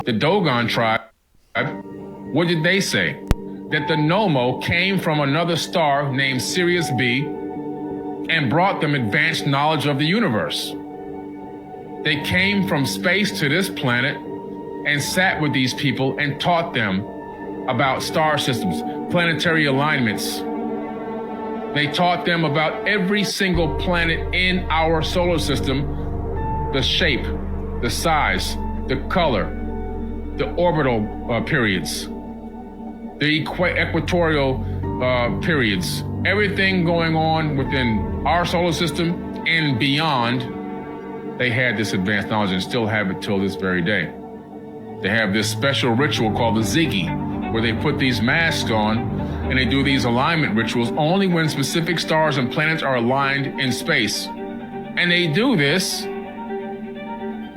The Dogon tribe, what did they say? That the Nommo came from another star named Sirius B and brought them advanced knowledge of the universe. They came from space to this planet and sat with these people and taught them about star systems, planetary alignments. They taught them about every single planet in our solar system, the shape, the size, the color, the orbital periods, the equatorial periods, everything going on within our solar system and beyond. They had this advanced knowledge and still have it till this very day. They have this special ritual called the Ziggy, where they put these masks on and they do these alignment rituals only when specific stars and planets are aligned in space. And they do this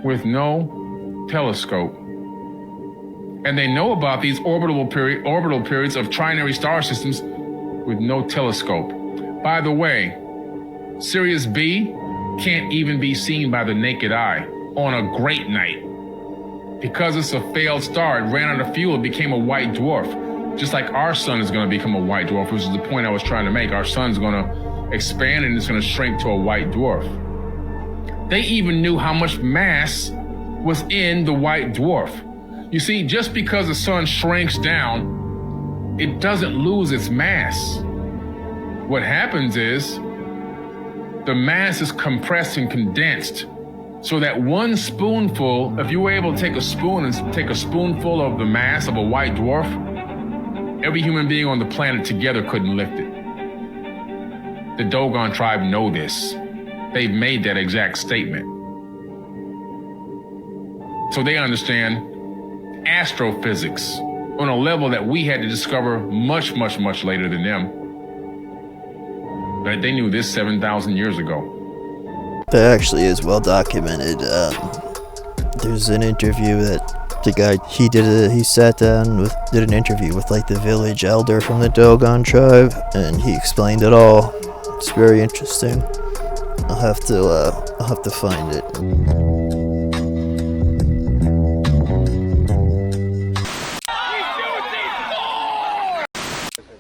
with no telescope. And they know about these orbital periods of trinary star systems with no telescope. By the way, Sirius B can't even be seen by the naked eye on a great night. Because it's a failed star, it ran out of fuel, it became a white dwarf. Just like our sun is going to become a white dwarf, which is the point I was trying to make. Our sun's going to expand and it's going to shrink to a white dwarf. They even knew how much mass was in the white dwarf. You see, just because the sun shrinks down, it doesn't lose its mass. What happens is the mass is compressed and condensed so that one spoonful, if you were able to take a spoon and take a spoonful of the mass of a white dwarf, every human being on the planet together couldn't lift it. The Dogon tribe know this. They've made that exact statement. So they understand astrophysics on a level that we had to discover much, much, much later than them. But they knew this 7,000 years ago. That actually is well documented. There's an interview that the guy, he sat down did an interview with like the village elder from the Dogon tribe, and he explained it all. It's very interesting. I'll have to find it.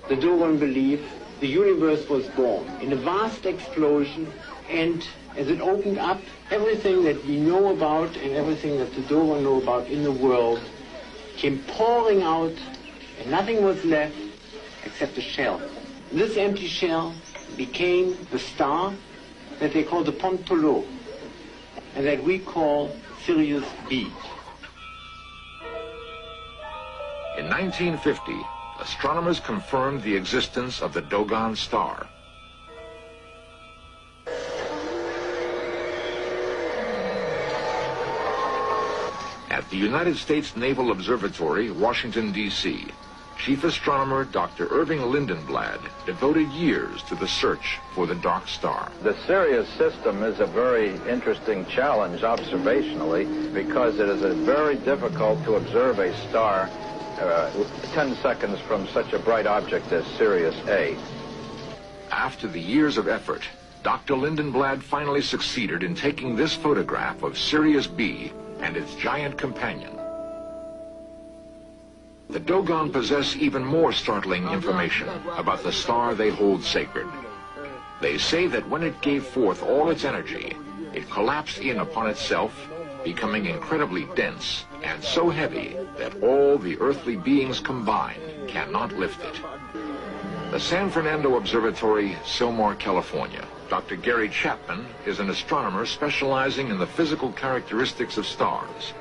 The Dogon believe the universe was born in a vast explosion, and as it opened up, everything that we know about and everything that the Dogon know about in the world came pouring out, and nothing was left except a shell. This empty shell became the star that they call the Pontolo, and that we call Sirius B. In 1950, astronomers confirmed the existence of the Dogon star. At the United States Naval Observatory, Washington, D.C., Chief Astronomer Dr. Irving Lindenblad devoted years to the search for the dark star. The Sirius system is a very interesting challenge observationally because it is very difficult to observe a star 10 seconds from such a bright object as Sirius A. After the years of effort, Dr. Lindenblad finally succeeded in taking this photograph of Sirius B and its giant companion. The Dogon possess even more startling information about the star they hold sacred. They say that when it gave forth all its energy, it collapsed in upon itself, becoming incredibly dense and so heavy that all the earthly beings combined cannot lift it. The San Fernando Observatory, Sylmar, California. Dr. Gary Chapman is an astronomer specializing in the physical characteristics of stars.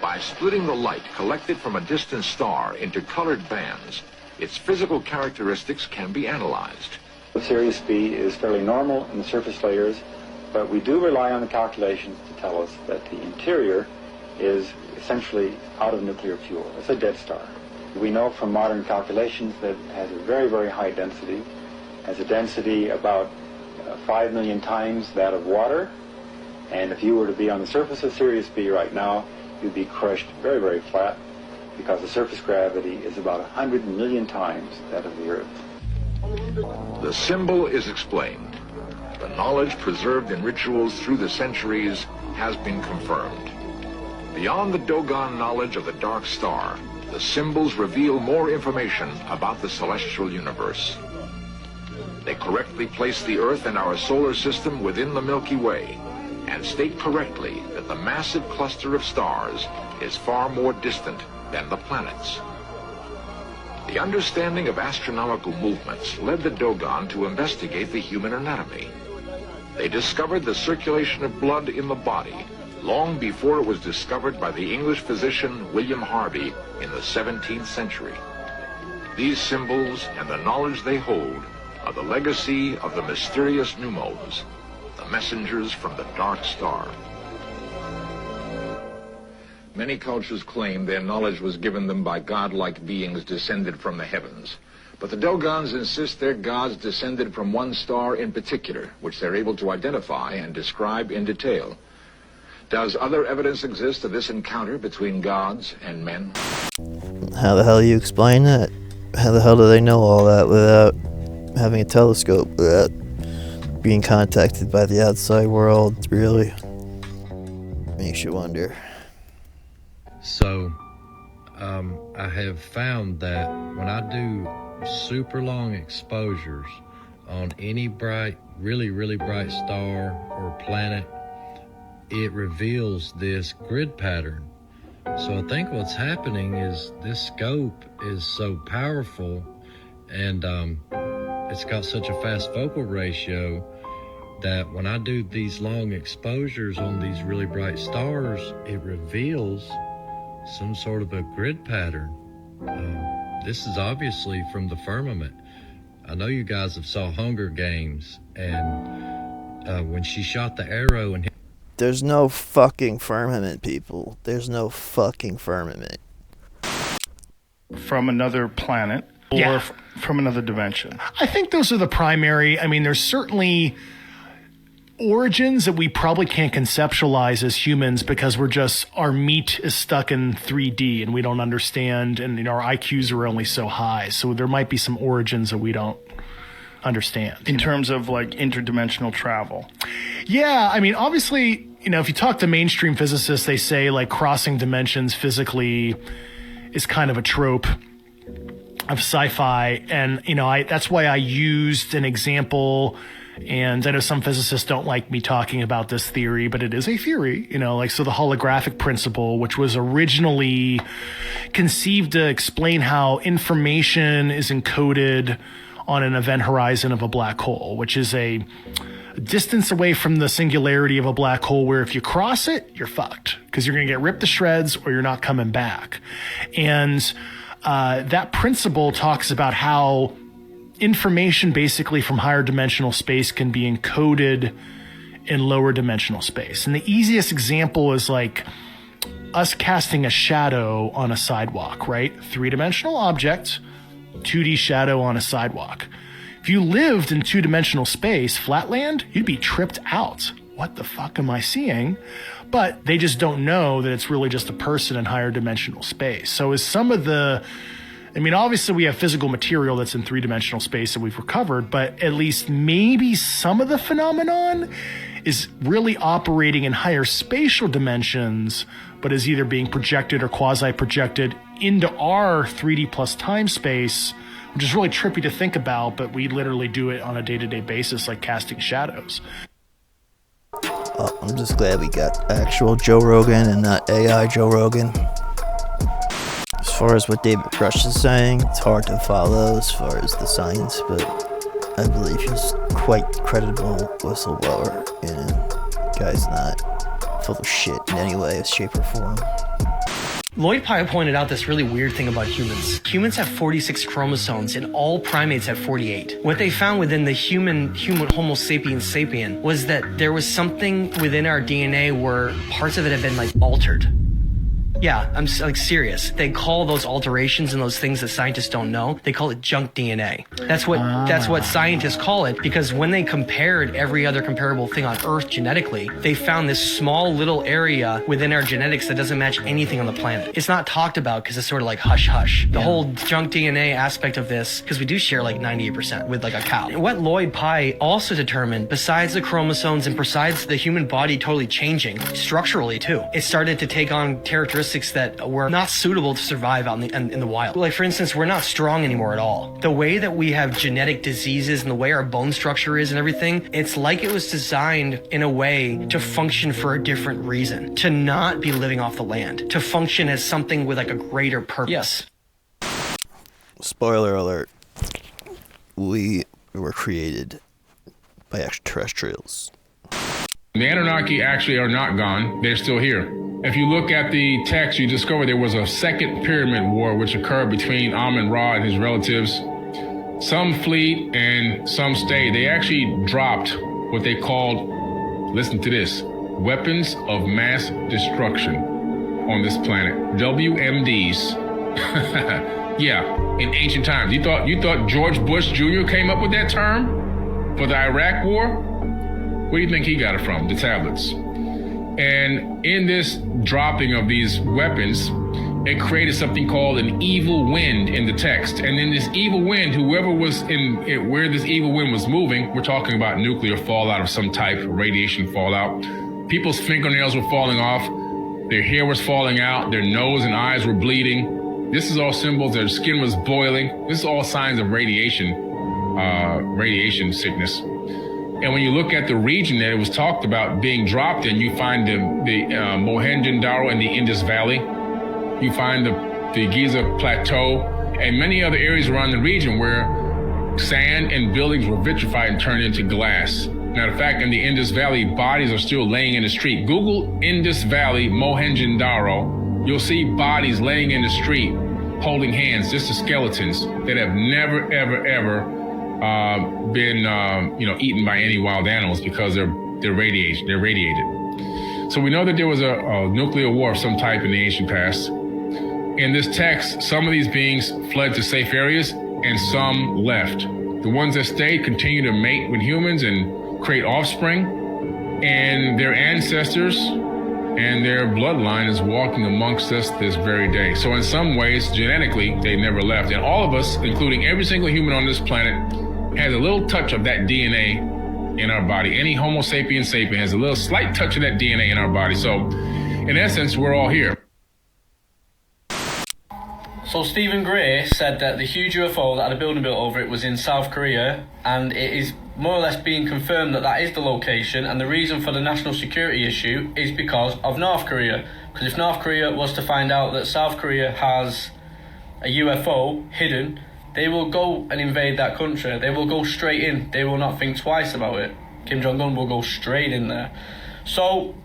By splitting the light collected from a distant star into colored bands, its physical characteristics can be analyzed. Sirius B is fairly normal in the surface layers, but we do rely on the calculations to tell us that the interior is essentially out of nuclear fuel. It's a dead star. We know from modern calculations that it has a very, very high density, has a density about 5 million times that of water, and if you were to be on the surface of Sirius B right now, you'd be crushed very, very flat because the surface gravity is about 100 million times that of the Earth. The symbol is explained. The knowledge preserved in rituals through the centuries has been confirmed. Beyond the Dogon knowledge of the dark star, the symbols reveal more information about the celestial universe. They correctly place the Earth and our solar system within the Milky Way, and state correctly that the massive cluster of stars is far more distant than the planets. The understanding of astronomical movements led the Dogon to investigate the human anatomy. They discovered the circulation of blood in the body long before it was discovered by the English physician William Harvey in the 17th century. These symbols and the knowledge they hold are the legacy of the mysterious Numos, the messengers from the dark star. Many cultures claim their knowledge was given them by godlike beings descended from the heavens. But the Dogons insist their gods descended from one star in particular, which they're able to identify and describe in detail. Does other evidence exist of this encounter between gods and men? How the hell do you explain that? How the hell do they know all that without having a telescope, without being contacted by the outside world? It really makes you wonder. So, I have found that when I do super long exposures on any bright, really bright star or planet, it reveals this grid pattern. So I think what's happening is this scope is so powerful, and it's got such a fast focal ratio that when I do these long exposures on these really bright stars, it reveals some sort of a grid pattern. This is obviously from the firmament. I know you guys have saw Hunger Games, and when she shot the arrow and There's no fucking firmament, people. There's no fucking firmament. From another planet or from another dimension. I think those are the primary. I mean, there's certainly origins that we probably can't conceptualize as humans because our meat is stuck in 3D and we don't understand, and our IQs are only so high. So there might be some origins that we don't understand. In terms of like interdimensional travel. Yeah, I mean, obviously, if you talk to mainstream physicists, they say like crossing dimensions physically is kind of a trope of sci-fi. And, that's why I used an example. And I know some physicists don't like me talking about this theory, but it is a theory, so the holographic principle, which was originally conceived to explain how information is encoded on an event horizon of a black hole, which is a distance away from the singularity of a black hole where if you cross it, you're fucked because you're going to get ripped to shreds or you're not coming back. And that principle talks about how information basically from higher dimensional space can be encoded in lower dimensional space. And the easiest example is like us casting a shadow on a sidewalk, right? 3-dimensional object, 2D shadow on a sidewalk. If you lived in 2-dimensional space, flatland, you'd be tripped out. What the fuck am I seeing? But they just don't know that it's really just a person in higher dimensional space. So is some of the, obviously we have physical material that's in 3-dimensional space that we've recovered, but at least maybe some of the phenomenon is really operating in higher spatial dimensions, but is either being projected or quasi-projected into our 3D plus time space, which is really trippy to think about, but we literally do it on a day-to-day basis, like casting shadows. I'm just glad we got actual Joe Rogan and not AI Joe Rogan. As far as what David Grush is saying, it's hard to follow as far as the science, but I believe he's quite credible whistleblower, and the guy's not full of shit in any way, shape, or form. Lloyd Pye pointed out this really weird thing about humans. Humans have 46 chromosomes and all primates have 48. What they found within the human Homo sapiens sapien was that there was something within our DNA where parts of it had been like altered. Yeah, I'm like serious. They call those alterations and those things that scientists don't know, they call it junk DNA. That's what scientists call it, because when they compared every other comparable thing on Earth genetically, they found this small little area within our genetics that doesn't match anything on the planet. It's not talked about because it's sort of like hush hush. The whole junk DNA aspect of this, because we do share like 98% with like a cow. What Lloyd Pye also determined, besides the chromosomes and besides the human body totally changing structurally too, it started to take on characteristics that were not suitable to survive out in the wild. Like for instance, we're not strong anymore at all. The way that we have genetic diseases and the way our bone structure is and everything, it's like it was designed in a way to function for a different reason, to not be living off the land, to function as something with like a greater purpose. Yes. Spoiler alert. We were created by extraterrestrials. The Anunnaki actually are not gone. They're still here. If you look at the text, you discover there was a second pyramid war which occurred between Amun-Ra and his relatives. Some fled and some stayed. They actually dropped what they called, listen to this, weapons of mass destruction on this planet. WMDs. Yeah, in ancient times. You thought George Bush Jr. came up with that term for the Iraq War? Where do you think he got it from? The tablets. And in this dropping of these weapons, it created something called an evil wind in the text. And in this evil wind, whoever was in it, where this evil wind was moving, we're talking about nuclear fallout of some type, radiation fallout. People's fingernails were falling off. Their hair was falling out. Their nose and eyes were bleeding. This is all symbols. Their skin was boiling. This is all signs of radiation sickness. And when you look at the region that it was talked about being dropped in, you find the Mohenjo-Daro and the Indus Valley. You find the Giza Plateau and many other areas around the region where sand and buildings were vitrified and turned into glass. Matter of fact, in the Indus Valley, bodies are still laying in the street. Google Indus Valley, Mohenjo-Daro. You'll see bodies laying in the street, holding hands, just the skeletons that have never, ever, ever been eaten by any wild animals because they're radiated. So we know that there was a nuclear war of some type in the ancient past. In this text, some of these beings fled to safe areas and some left. The ones that stayed continue to mate with humans and create offspring, and their ancestors and their bloodline is walking amongst us this very day. So in some ways, genetically, they never left. And all of us, including every single human on this planet, has a little touch of that DNA in our body. Any Homo sapiens sapien has a little slight touch of that DNA in our body. So in essence, we're all here. So Stephen Gray said that the huge UFO that had a building built over it was in South Korea, and it is more or less being confirmed that that is the location, and the reason for the national security issue is because of North Korea. Because if North Korea was to find out that South Korea has a UFO hidden, they will go and invade that country. They will go straight in. They will not think twice about it. Kim Jong-un will go straight in there. So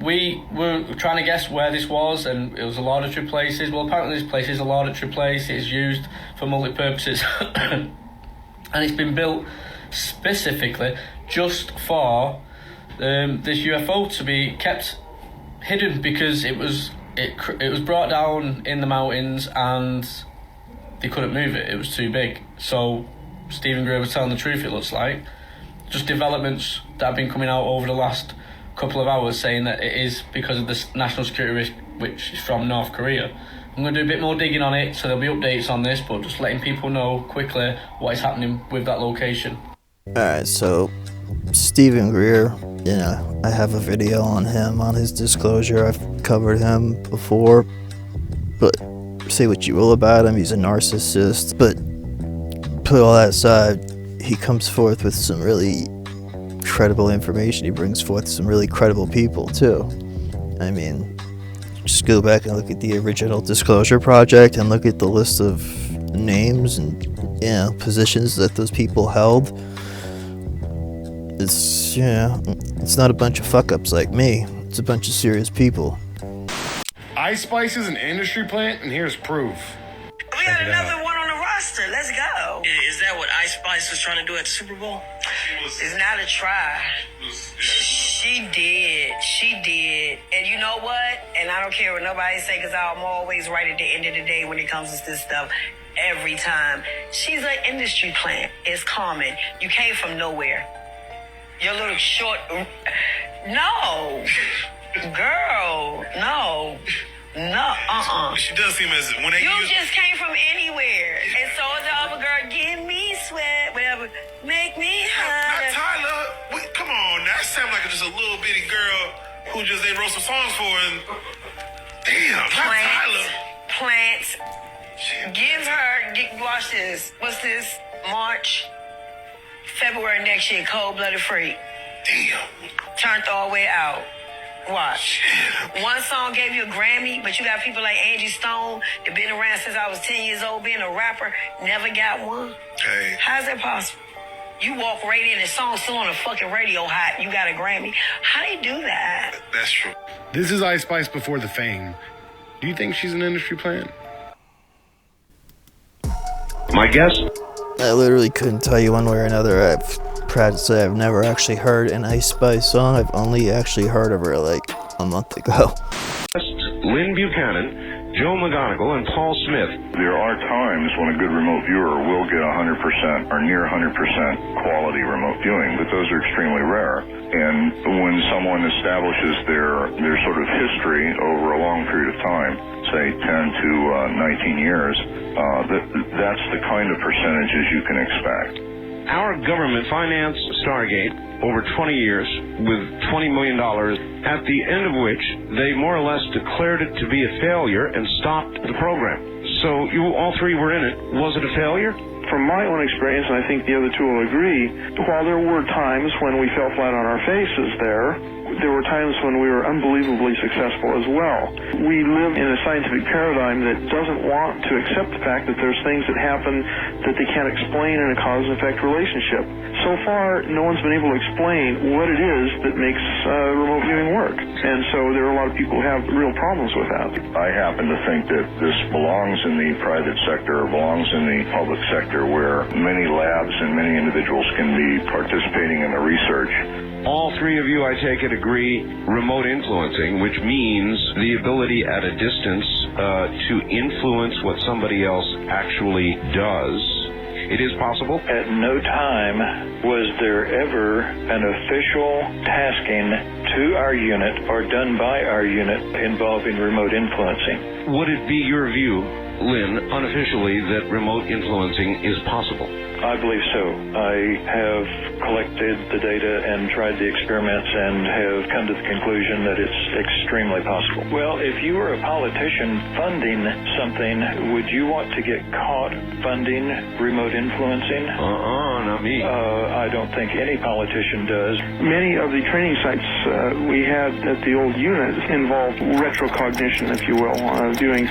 we were trying to guess where this was, and it was a laboratory places. Well, apparently this place is a laboratory place. It is used for multi-purposes. And it's been built specifically just for this UFO to be kept hidden, because it was brought down in the mountains and they couldn't move it. It was too big. So Stephen Gray was telling the truth, it looks like. Just developments that have been coming out over the last couple of hours saying that it is because of the national security risk, which is from North Korea. I'm going to do a bit more digging on it, so there'll be updates on this, but just letting people know quickly what is happening with that location. Alright, so Stephen Greer, I have a video on him, on his disclosure. I've covered him before, but say what you will about him, he's a narcissist, but put all that aside, he comes forth with some really credible information. He brings forth some really credible people too. I mean, just go back and look at the original Disclosure Project and look at the list of names and positions that those people held. It's it's not a bunch of fuck-ups like me. It's a bunch of serious people. Ice Spice is an industry plant, and here's proof. We got another one on the roster. Let's go. Is that what Ice Spice was trying to do at the Super Bowl? It's not a try. She did. And you know what? And I don't care what nobody say, because I'm always right at the end of the day when it comes to this stuff. Every time. She's an industry plant. It's common. You came from nowhere. Your little short... No. Girl. No. She does seem as when they You just came from anywhere. And so is the other girl. Give me sweat. Whatever. Make me hot. Not Tyler. Wait, come on. That sounds like just a little bitty girl who just they wrote some songs for. And damn, not Tyler. Plants. Give her. Watch this. What's this? March, February next year. Cold-blooded freak. Damn. Turned all the way out. Watch. One song gave you a Grammy, but you got people like Angie Stone that been around since I was 10 years old being a rapper, never got one. Hey. How's that possible? You walk right in and the song's still on the fucking radio hot, you got a Grammy. How they do that? That's true. This is Ice Spice before the fame. Do you think she's an industry plant? My guess? I literally couldn't tell you one way or another. I've proud to say I've never actually heard an Ice Spice song. I've only actually heard of her like a month ago. Lynn Buchanan, Joe McGonigal, and Paul Smith. There are times when a good remote viewer will get 100% or near 100% quality remote viewing, but those are extremely rare. And when someone establishes their sort of history over a long period of time, say 10 to 19 years, that's the kind of percentages you can expect. Our government financed Stargate over 20 years with $20 million, at the end of which they more or less declared it to be a failure and stopped the program. So you all three were in it. Was it a failure? From my own experience, and I think the other two will agree, while there were times when we fell flat on our faces there were times when we were unbelievably successful as well. We live in a scientific paradigm that doesn't want to accept the fact that there's things that happen that they can't explain in a cause and effect relationship. So far, no one's been able to explain what it is that makes remote viewing work. And so there are a lot of people who have real problems with that. I happen to think that this belongs in the private sector or belongs in the public sector where many labs and many individuals can be participating in the research. All three of you, I take it, agree remote influencing, which means the ability at a distance to influence what somebody else actually does. It is possible? At no time was there ever an official tasking to our unit or done by our unit involving remote influencing. Would it be your view, Lynn, unofficially, that remote influencing is possible? I believe so. I have collected the data and tried the experiments and have come to the conclusion that it's extremely possible. Well, if you were a politician funding something, would you want to get caught funding remote influencing? Not me. I don't think any politician does. Many of the training sites we had at the old unit involved retrocognition, if you will, viewing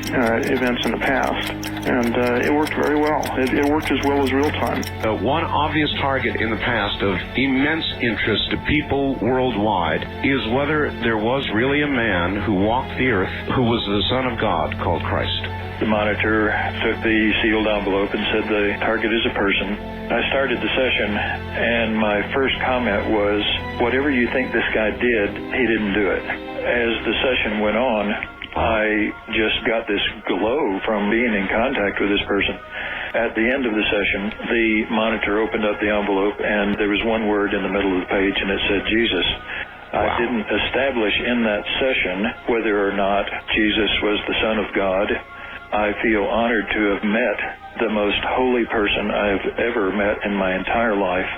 events in the past. And it worked very well. It worked as well as real time. One obvious target in the past of immense interest to people worldwide is whether there was really a man who walked the earth who was the Son of God called Christ. The monitor took the sealed envelope and said the target is a person. I started the session, and my first comment was, whatever you think this guy did, he didn't do it. As the session went on, I just got this glow from being in contact with this person. At the end of the session, the monitor opened up the envelope, and there was one word in the middle of the page, and it said Jesus. I didn't establish in that session whether or not Jesus was the Son of God. I feel honored to have met the most holy person I've ever met in my entire life.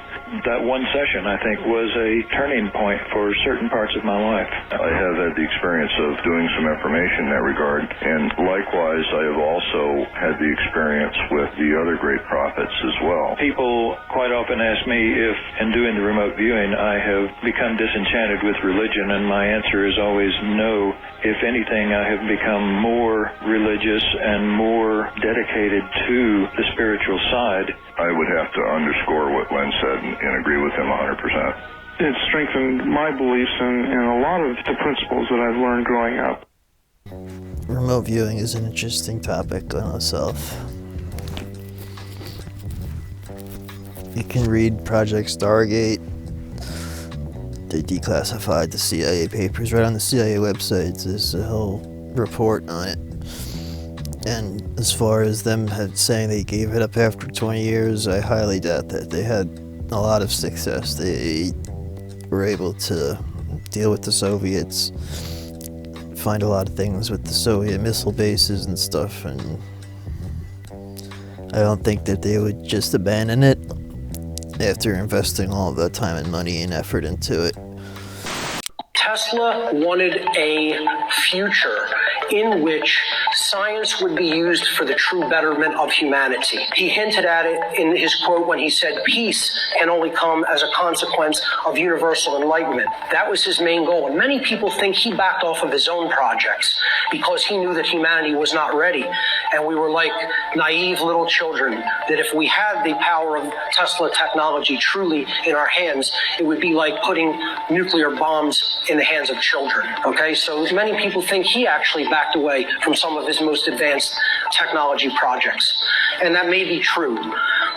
That one session, I think, was a turning point for certain parts of my life. I have had the experience of doing some information in that regard, and likewise, I have also had the experience with the other great prophets as well. People quite often ask me if, in doing the remote viewing, I have become disenchanted with religion, and my answer is always no. If anything, I have become more religious and more dedicated to the spiritual side. I would have to underscore what Len said and agree with him 100%. It strengthened my beliefs in a lot of the principles that I've learned growing up. Remote viewing is an interesting topic in itself. You can read Project Stargate. they declassified the CIA papers right on the CIA website. There's a whole report on it. And as far as them saying they gave it up after 20 years, I highly doubt that. They had a lot of success. They were able to deal with the Soviets, find a lot of things with the Soviet missile bases and stuff, and I don't think that they would just abandon it after investing all the time and money and effort into it. Tesla wanted a future in which science would be used for the true betterment of humanity. He hinted at it in his quote when he said, peace can only come as a consequence of universal enlightenment. That was his main goal. And many people think he backed off of his own projects because he knew that humanity was not ready. And we were like naive little children, that if we had the power of Tesla technology truly in our hands, it would be like putting nuclear bombs in the hands of children. Okay, so many people think he actually backed away from some of his most advanced technology projects. And that may be true.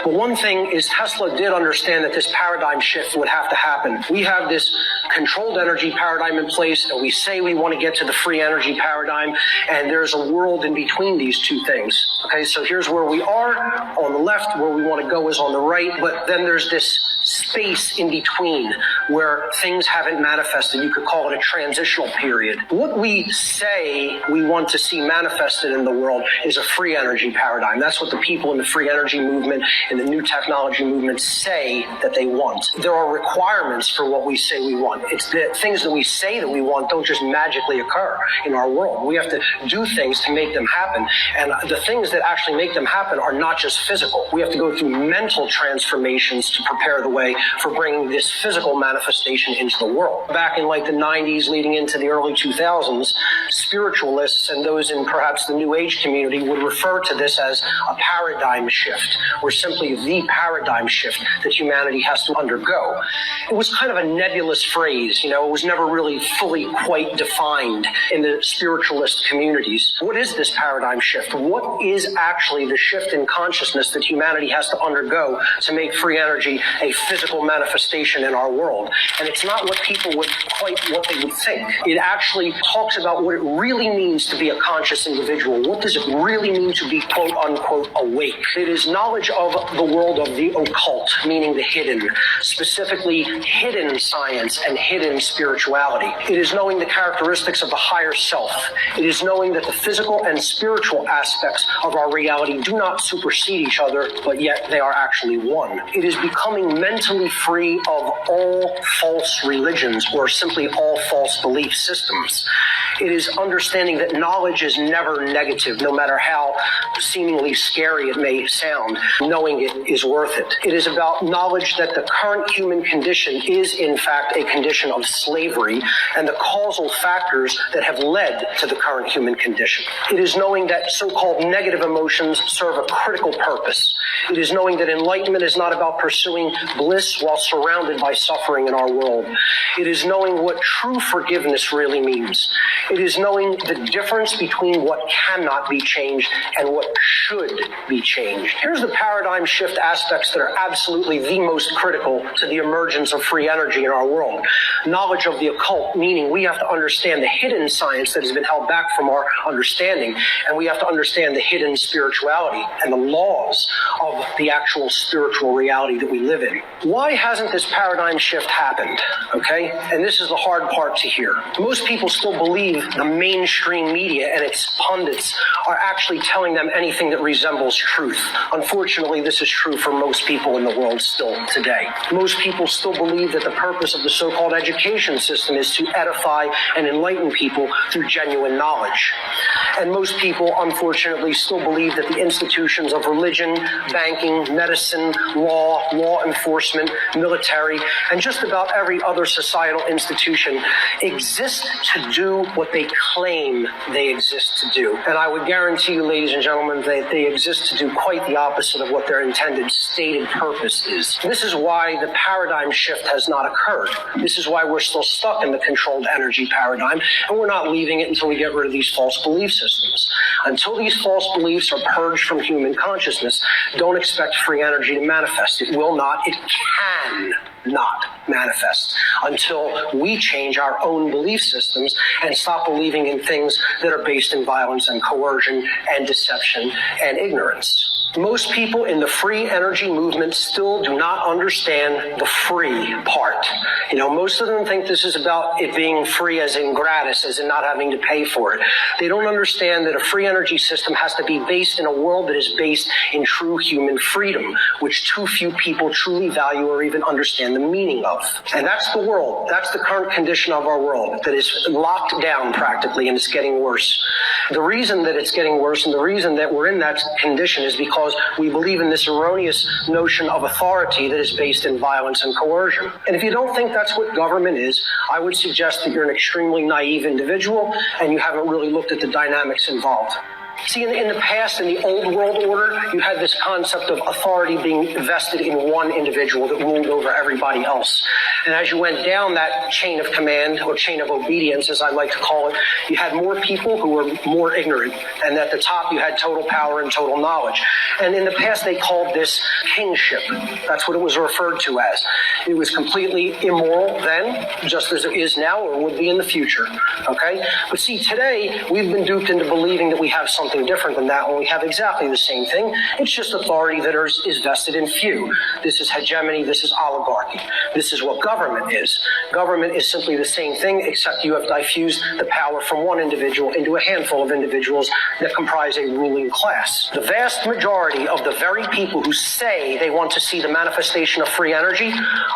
But one thing is Tesla did understand that this paradigm shift would have to happen. We have this controlled energy paradigm in place, and we say we want to get to the free energy paradigm, and there's a world in between these two things. Okay, so here's where we are on the left, where we want to go is on the right, but then there's this space in between where things haven't manifested. You could call it a transitional period. What we say we want to see manifested in the world is a free energy paradigm. That's what the people in the free energy movement and the new technology movement say that they want. There are requirements for what we say we want. It's the things that we say that we want don't just magically occur in our world. We have to do things to make them happen. And the things that actually make them happen are not just physical. We have to go through mental transformations to prepare the way for bringing this physical manifestation into the world. Back in like the 90s leading into the early 2000s, spiritualists and those in perhaps the New Age community would refer to this as a paradigm shift, or simply the paradigm shift that humanity has to undergo. It was kind of a nebulous phrase, you know, it was never really fully quite defined in the spiritualist communities. What is this paradigm shift? What is actually the shift in consciousness that humanity has to undergo to make free energy a physical manifestation in our world? And it's not what people would quite what they would think. It actually talks about what it really means to be a conscious individual. What does it really mean to be quote unquote awake? It is knowledge of the world of the occult, meaning the hidden, specifically hidden science and hidden spirituality. It is knowing the characteristics of the higher self. It is knowing that the physical and spiritual aspects of our reality do not supersede each other, but yet they are actually one. It is becoming mentally free of all false religions or simply all false belief systems. It is understanding that knowledge is never negative, no matter how seemingly scary it may sound. Knowing it is worth it. It is about knowledge that the current human condition is, in fact, a condition of slavery and the causal factors that have led to the current human condition. It is knowing that so-called negative emotions serve a critical purpose. It is knowing that enlightenment is not about pursuing bliss while surrounded by suffering in our world. It is knowing what true forgiveness really means. It is knowing the difference between what cannot be changed and what should be changed. Here's the paradigm shift aspects that are absolutely the most critical to the emergence of free energy in our world. Knowledge of the occult, meaning we have to understand the hidden science that has been held back from our understanding, and we have to understand the hidden spirituality and the laws of the actual spiritual reality that we live in. Why hasn't this paradigm shift happened? Okay? And this is the hard part to hear. Most people still believe the mainstream media and its pundits are actually telling them anything that resembles truth. Unfortunately, this is true for most people in the world still today. Most people still believe that the purpose of the so-called education system is to edify and enlighten people through genuine knowledge. And most people, unfortunately, still believe that the institutions of religion, banking, medicine, law enforcement, military, and just about every other societal institution exist to do what they claim they exist to do. And I would guarantee you, ladies and gentlemen, that they exist to do quite the opposite of what their intended stated purpose is. This is why the paradigm shift has not occurred. This is why we're still stuck in the controlled energy paradigm, and we're not leaving it until we get rid of these false belief systems. Until these false beliefs are purged from human consciousness, don't expect free energy to manifest. It will not. It can not. manifest until we change our own belief systems and stop believing in things that are based in violence and coercion and deception and ignorance. Most people in the free energy movement still do not understand the free part. You know, most of them think this is about it being free as in gratis, as in not having to pay for it. They don't understand that a free energy system has to be based in a world that is based in true human freedom, which too few people truly value or even understand the meaning of. And that's the world. That's the current condition of our world that is locked down practically, and it's getting worse. The reason that it's getting worse and the reason that we're in that condition is because we believe in this erroneous notion of authority that is based in violence and coercion. And if you don't think that's what government is, I would suggest that you're an extremely naive individual and you haven't really looked at the dynamics involved. See, in the past, in the old world order, you had this concept of authority being vested in one individual that ruled over everybody else. And as you went down that chain of command, or chain of obedience, as I like to call it, you had more people who were more ignorant. And at the top, you had total power and total knowledge. And in the past, they called this kingship. That's what it was referred to as. It was completely immoral then, just as it is now, or would be in the future. Okay? But see, today, we've been duped into believing that we have something different than that when we have exactly the same thing. It's just authority that is vested in few. This is hegemony. This is oligarchy. This is what government is. Government is simply the same thing, except you have diffused the power from one individual into a handful of individuals that comprise a ruling class. The vast majority of the very people who say they want to see the manifestation of free energy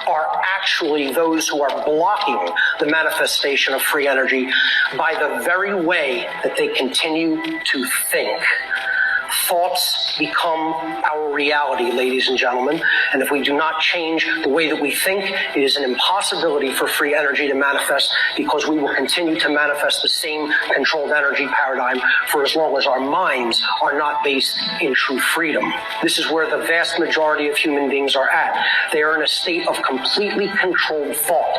are actually those who are blocking the manifestation of free energy by the very way that they continue to think. Thoughts become our reality, ladies and gentlemen. And if we do not change the way that we think, it is an impossibility for free energy to manifest, because we will continue to manifest the same controlled energy paradigm for as long as our minds are not based in true freedom. This is where the vast majority of human beings are at. They are in a state of completely controlled thought,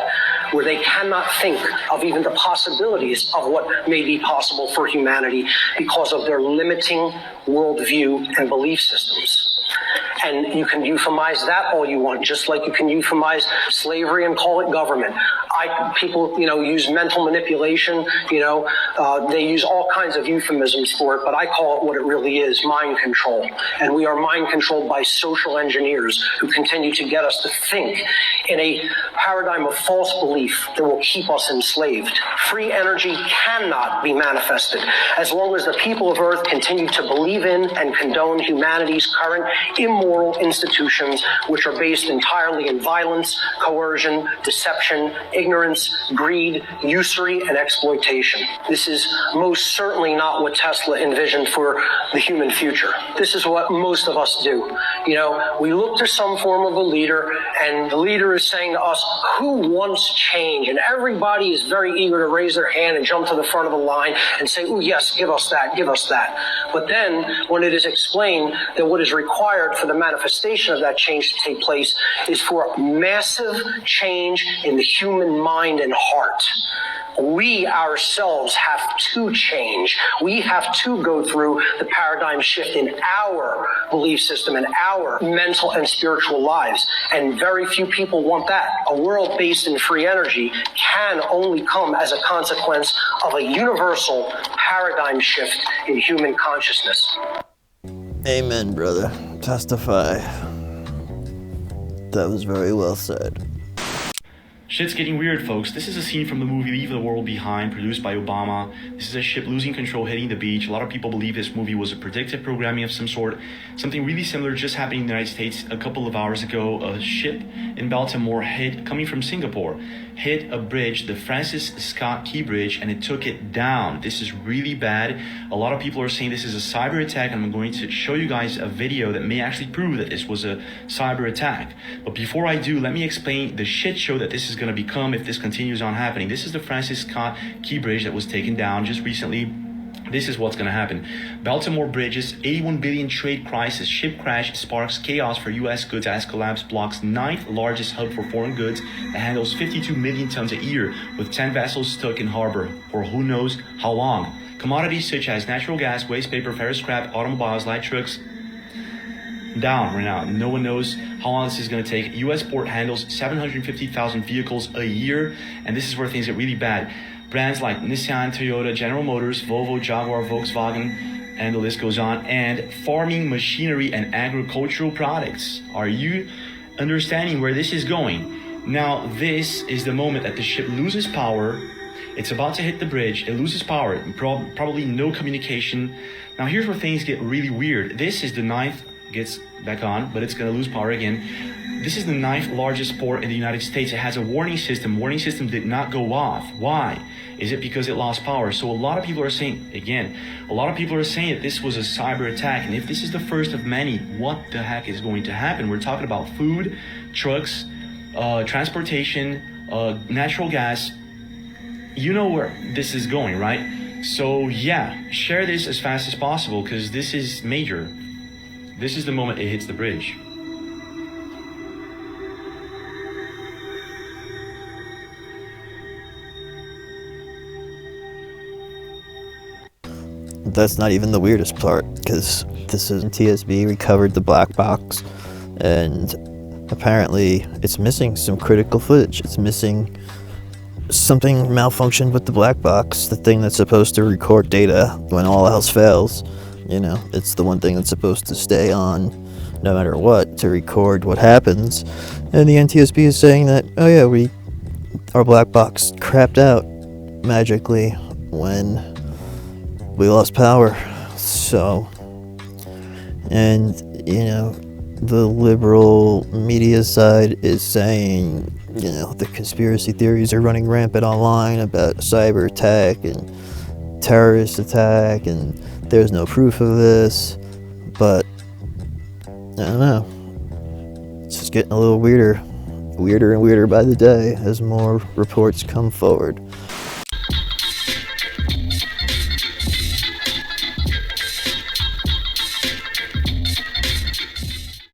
where they cannot think of even the possibilities of what may be possible for humanity because of their limiting worldview and belief systems. And you can euphemize that all you want, just like you can euphemize slavery and call it government. People, use mental manipulation, they use all kinds of euphemisms for it, but I call it what it really is, mind control. And we are mind controlled by social engineers who continue to get us to think in a paradigm of false belief that will keep us enslaved. Free energy cannot be manifested as long as the people of Earth continue to believe in and condone humanity's current immoral institutions, which are based entirely in violence, coercion, deception, ignorance, greed, usury, and exploitation. This is most certainly not what Tesla envisioned for the human future. This is what most of us do. We look to some form of a leader, and the leader is saying to us, who wants change? And everybody is very eager to raise their hand and jump to the front of the line and say, oh, yes, give us that, give us that. But then when it is explained that what is required for the manifestation of that change to take place is for massive change in the human mind and heart. We ourselves have to change. We have to go through the paradigm shift in our belief system and our mental and spiritual lives. And very few people want that. A world based in free energy can only come as a consequence of a universal paradigm shift in human consciousness. Amen, brother. Testify. That was very well said. Shit's getting weird, folks. This is a scene from the movie Leave the World Behind, produced by Obama. This is a ship losing control, hitting the beach. A lot of people believe this movie was a predictive programming of some sort. Something really similar just happened in the United States a couple of hours ago. A ship in Baltimore coming from Singapore, hit a bridge, the Francis Scott Key Bridge, and it took it down. This is really bad. A lot of people are saying this is a cyber attack, and I'm going to show you guys a video that may actually prove that this was a cyber attack. But before I do, let me explain the shit show that this is going to become if this continues on happening. This is the Francis Scott Key Bridge that was taken down just recently. This is what's going to happen. Baltimore bridges, 81 billion trade crisis, ship crash sparks chaos for U.S. goods as collapse blocks 9th largest hub for foreign goods that handles 52 million tons a year, with 10 vessels stuck in harbor for who knows how long. Commodities such as natural gas, waste paper, ferrous scrap, automobiles, light trucks, down right now. No one knows how long this is going to take. U.S. port handles 750,000 vehicles a year, and this is where things get really bad. Brands like Nissan, Toyota, General Motors, Volvo, Jaguar, Volkswagen, and the list goes on, and farming machinery and agricultural products. Are you understanding where this is going? Now, this is the moment that the ship loses power. It's about to hit the bridge. It loses power. Probably no communication. Now, here's where things get really weird. This is the ninth, gets back on, but it's going to lose power again. This is the ninth largest port in the United States. It has a warning system. Warning system did not go off. Why? Is it because it lost power? So a lot of people are saying, again, a lot of people are saying that this was a cyber attack. And if this is the first of many, what the heck is going to happen? We're talking about food, trucks, transportation, natural gas. You know where this is going, right? So yeah, share this as fast as possible because this is major. This is the moment it hits the bridge. That's not even the weirdest part, because this is TSB recovered the black box, and apparently it's missing some critical footage. It's missing something malfunctioned with the black box, the thing that's supposed to record data when all else fails. You know, it's the one thing that's supposed to stay on no matter what, to record what happens. And the NTSB is saying that, oh yeah, our black box crapped out magically when we lost power. So, and you know, the liberal media side is saying, you know, the conspiracy theories are running rampant online about cyber attack and terrorist attack, and there's no proof of this. But I don't know, it's just getting a little weirder and weirder by the day as more reports come forward.